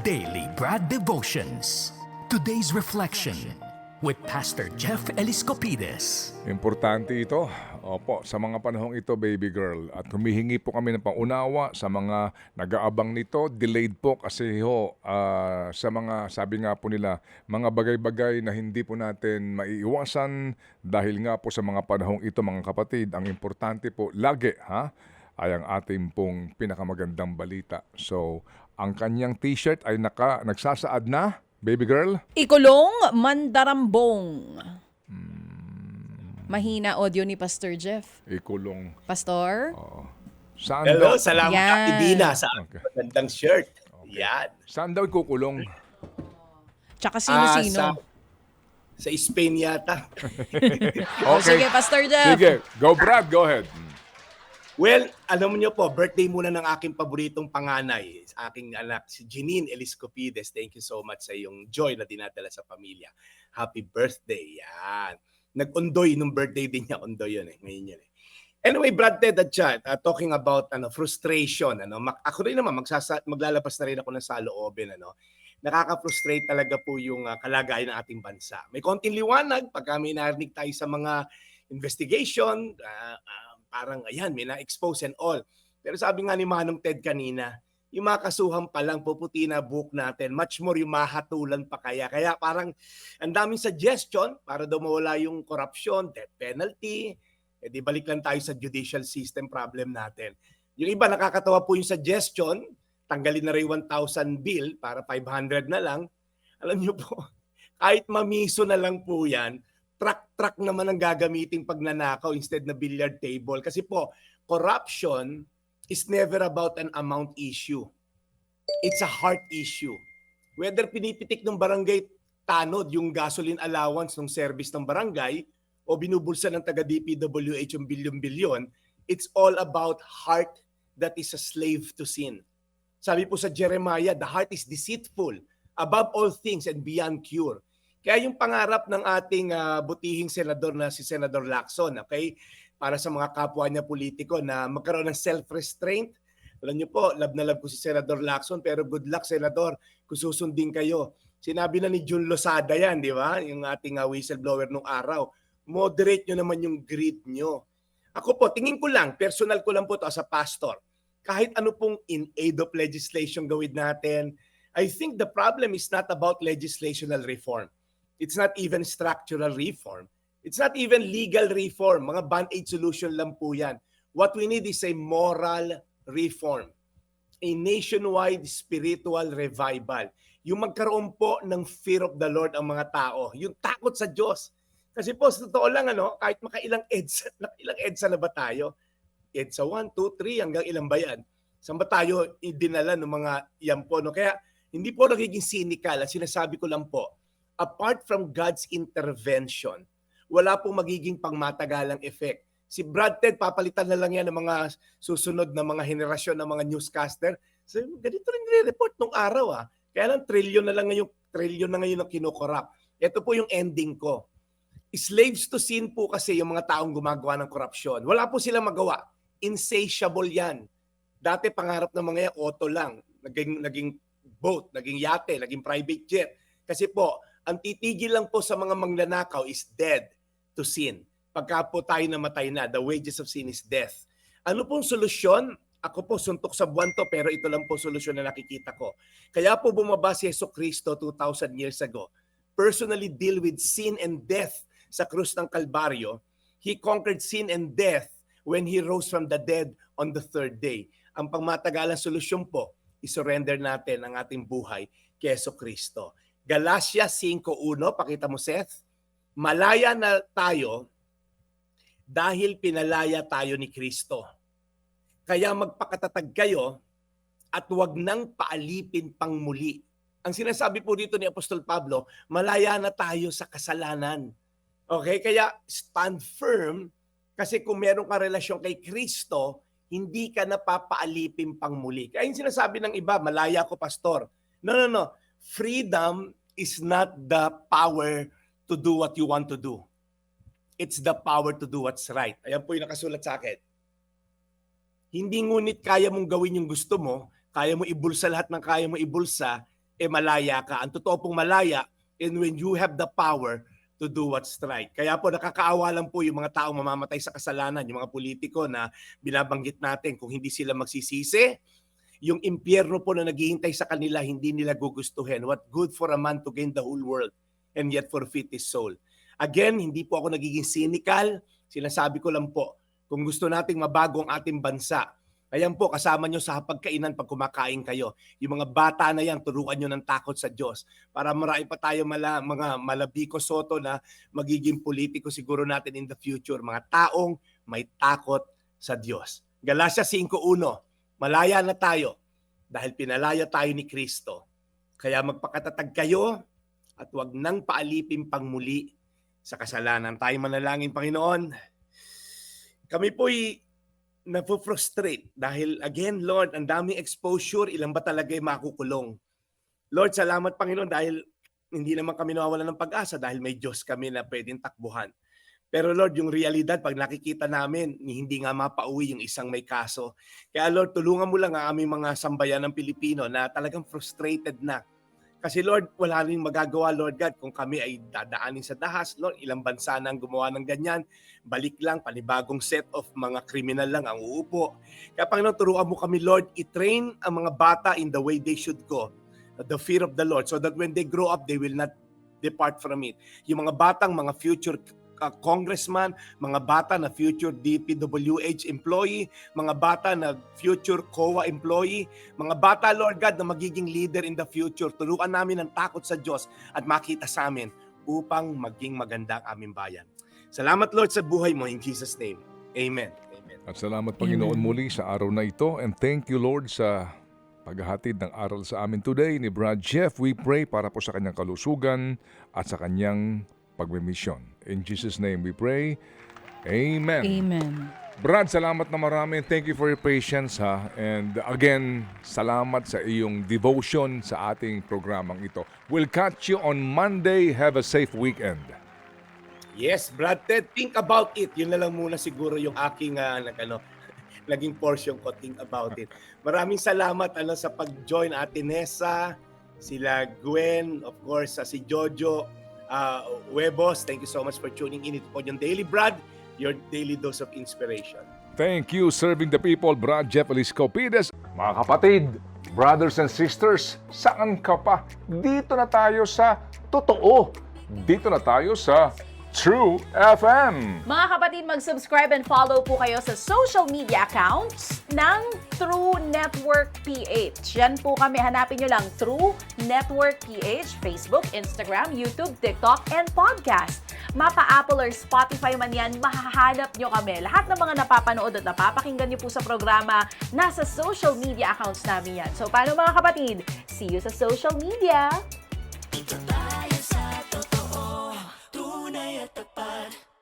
Daily Brad Devotions. Today's reflection with Pastor Jeff Eliscopides. Importante ito. Opo, sa mga panahong ito, baby girl. At humihingi po kami ng pangunawa sa mga nag-aabang nito. Delayed po kasi sa mga, sabi nga po nila, mga bagay-bagay na hindi po natin maiiwasan dahil nga po sa mga panahong ito, mga kapatid. Ang importante po, lagi, ay ang ating pong pinakamagandang balita. So, ang kanyang t-shirt ay nagsasaad na, baby girl. Ikulong Mandarambong. Mahina audio ni Pastor Jeff. Ikulong. Pastor? Saan Hello, daw? salamat Yan. Kati Dina sa Okay. magandang shirt. Yan. Saan daw ikukulong? Tsaka sino-sino? Sa Spain yata. O, sige, Pastor Jeff. Sige, go Brad, go ahead. Well, alam niyo po, birthday muna ng aking paboritong panganay, sa aking anak, si Jeanine Eliscopides. Thank you so much sa iyong joy na dinadala sa pamilya. Happy birthday. Yan. Nag-undoy nung birthday din niya. Undoy yun ngayon yun eh. Anyway, Brad Ted at Chad, talking about frustration. Ako rin naman, maglalabas na rin ako ng saloobin. Nakaka-frustrate talaga po yung kalagayan ng ating bansa. May konting liwanag pagka may narinig tayo sa mga investigation, parang ayan, may na-expose and all. Pero sabi nga ni Manong Ted kanina, yung mga kasuhan pa lang, puputi na book natin. Much more yung mahatulan pa kaya. Kaya parang ang daming suggestion para daw mawala yung corruption, death penalty. Di balik lang tayo sa judicial system problem natin. Yung iba nakakatawa po yung suggestion, tanggalin na rin 1,000 bill para 500 na lang. Alam niyo po, kahit mamiso na lang po yan, truck naman ang gagamiting pagnanakaw instead na billiard table. Kasi po, corruption is never about an amount issue. It's a heart issue. Whether pinipitik ng barangay tanod yung gasoline allowance ng service ng barangay o binubulsa ng taga-DPWH yung bilyon-bilyon, it's all about heart that is a slave to sin. Sabi po sa Jeremiah, the heart is deceitful above all things and beyond cure. Kaya yung pangarap ng ating butihing senador na si Senador Lacson, okay, para sa mga kapwa niya politiko na magkaroon ng self-restraint. Alam niyo po, love na love ko si Senador Lacson, pero good luck, Senador, kung susundin kayo. Sinabi na ni Jun Losada yan, di ba? Yung ating whistleblower nung araw. Moderate nyo naman yung greed nyo. Ako po, tingin ko lang, personal ko lang po to as a pastor. Kahit ano pong in aid of legislation gawin natin, I think the problem is not about legislational reform. It's not even structural reform. It's not even legal reform. Mga band-aid solution lang po yan. What we need is a moral reform. A nationwide spiritual revival. Yung magkaroon po ng fear of the Lord ang mga tao. Yung takot sa Diyos. Kasi po, sa totoo lang, kahit makailang EDSA na ba tayo? EDSA 1, 2, 3, hanggang ilang ba yan? Saan ba tayo idinala ng mga yan po? Kaya hindi po nagiging cynical. Ang sinasabi ko lang po, apart from God's intervention, wala pong magiging pangmatagalang effect. Si Brad Ted, papalitan na lang yan ng mga susunod na mga henerasyon ng mga newscaster. So, ganito rin nire-report nung araw. Kaya lang trilyon na ngayon ang kinukorap. Ito po yung ending ko. Slaves to sin po kasi yung mga taong gumagawa ng korupsyon. Wala po silang magawa. Insatiable yan. Dati pangarap ng mga yan, auto lang. Naging boat, naging yate, naging private jet. Kasi po, ang titigil lang po sa mga mangnanakaw is dead to sin. Pagka po tayo namatay na, the wages of sin is death. Ano pong solusyon? Ako po, suntok sa buwan to, pero ito lang po solusyon na nakikita ko. Kaya po bumaba si Jesucristo 2,000 years ago. Personally deal with sin and death sa krus ng Kalbaryo. He conquered sin and death when He rose from the dead on the third day. Ang pangmatagalang solusyon po, isurrender natin ang ating buhay kay Jesucristo. Galatia 5:1, pakita mo Seth. Malaya na tayo dahil pinalaya tayo ni Kristo. Kaya magpakatatag kayo at huwag nang paalipin pang muli. Ang sinasabi po dito ni Apostol Pablo, malaya na tayo sa kasalanan. Okay? Kaya stand firm kasi kung meron ka relasyon kay Kristo, hindi ka napapaalipin pang muli. Kaya yung sinasabi ng iba, malaya ko pastor. No. Freedom is not the power to do what you want to do. It's the power to do what's right. Ayan po yung nakasulat sa akin. Hindi ngunit kaya mong gawin yung gusto mo, kaya mo ibulsa lahat ng kaya mo ibulsa, malaya ka. Ang totoo pong malaya, and when you have the power to do what's right. Kaya po nakakaawa lang po yung mga taong mamamatay sa kasalanan, yung mga politiko na binabanggit natin, kung hindi sila magsisisi, yung impyerno po na naghihintay sa kanila, hindi nila gugustuhin. What good for a man to gain the whole world and yet forfeit his soul? Again, hindi po ako nagiging cynical. Sinasabi ko lang po, kung gusto nating mabago ang ating bansa, ayan po, kasama nyo sa hapagkainan pag kumakain kayo. Yung mga bata na yan, turuan nyo ng takot sa Diyos. Para marami pa tayo mga malabiko soto na magiging politiko siguro natin in the future. Mga taong may takot sa Diyos. Galatia 5:1, malaya na tayo dahil pinalaya tayo ni Kristo. Kaya magpakatatag kayo at huwag nang paalipin pang muli sa kasalanan. Tayo manalangin, Panginoon. Kami po'y na-frustrate dahil again, Lord, ang daming exposure, ilan ba talaga yung makukulong? Lord, salamat Panginoon dahil hindi naman kami nawawalan ng pag-asa dahil may Diyos kami na pwedeng takbuhan. Pero Lord, yung realidad, pag nakikita namin, hindi nga mapauwi yung isang may kaso. Kaya Lord, tulungan mo lang ang aming mga sambayan ng Pilipino na talagang frustrated na. Kasi Lord, wala rin magagawa, Lord God, kung kami ay dadaanin sa dahas. Lord, ilang bansa na ang gumawa ng ganyan. Balik lang, panibagong set of mga kriminal lang ang uupo. Kaya Panginoon, turuan mo kami, Lord, i-train ang mga bata in the way they should go. The fear of the Lord, so that when they grow up, they will not depart from it. Yung mga batang, mga future congressman, mga bata na future DPWH employee, mga bata na future COA employee, mga bata, Lord God, na magiging leader in the future. Turuan namin ng takot sa Diyos at makita sa amin upang maging maganda ang aming bayan. Salamat, Lord, sa buhay mo. In Jesus' name. Amen. Amen. At salamat Panginoon muli sa araw na ito, and thank you Lord sa paghahatid ng aral sa amin today ni Brad Jeff. We pray para po sa kanyang kalusugan at sa kanyang pagmimisyon. In Jesus' name we pray. Amen. Amen. Brad, salamat na marami. Thank you for your patience ha. And again, salamat sa iyong devotion sa ating programang ito. We'll catch you on Monday. Have a safe weekend. Yes, Brad Ted, think about it. Yun na lang muna siguro yung aking naging portion ko, think about it. Maraming salamat sa pag-join, Ate Nessa, sila Gwen, of course, si Jojo, Webos. Thank you so much for tuning in. Ito po yung Daily Brad, your daily dose of inspiration. Thank you, serving the people, Brad Jeff Eliscopides. Mga kapatid, brothers and sisters, saan ka pa? Dito na tayo sa totoo. Dito na tayo sa True FM. Mga kapatid, mag-subscribe and follow po kayo sa social media accounts ng True Network PH. Yan po kami, hanapin nyo lang True Network PH, Facebook, Instagram, YouTube, TikTok, and podcast. Mapa Apple or Spotify man yan, mahahanap nyo kami. Lahat ng mga napapanood at napapakinggan nyo po sa programa, nasa social media accounts namin yan. So paano mga kapatid? See you sa social media! Dito tayo sa totoo, tunay at tapat.